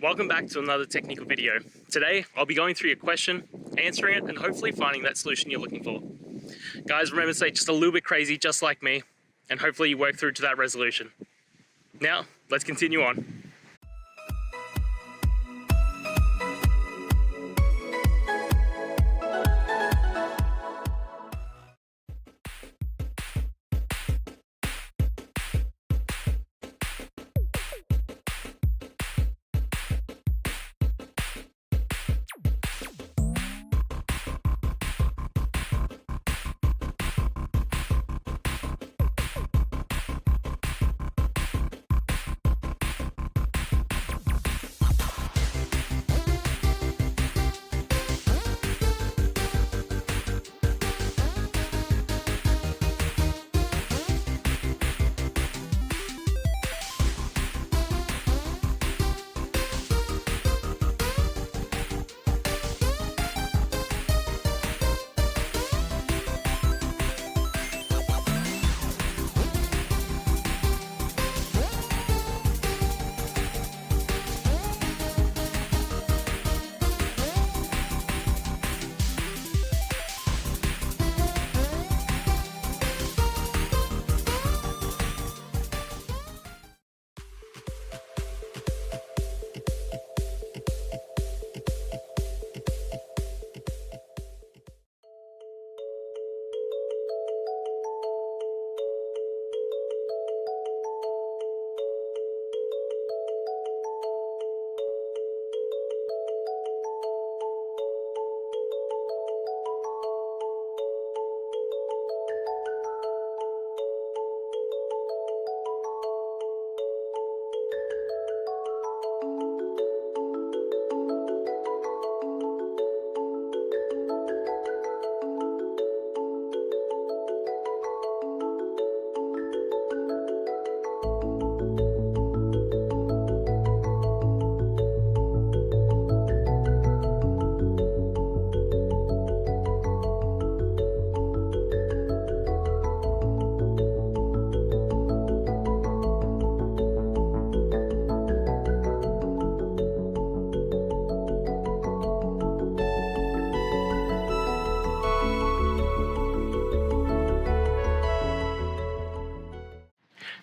Welcome back to another technical video. Today, I'll be going through your question, answering it, and hopefully finding that solution you're looking for. Guys, remember to stay just a little bit crazy, just like me, and hopefully you work through to that resolution. Now, let's continue on.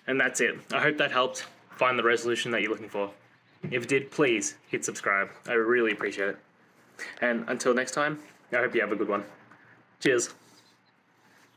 And that's it. I hope that helped find the resolution that you're looking for. If it did, please hit subscribe. I really appreciate it. And until next time, I hope you have a good one. Cheers.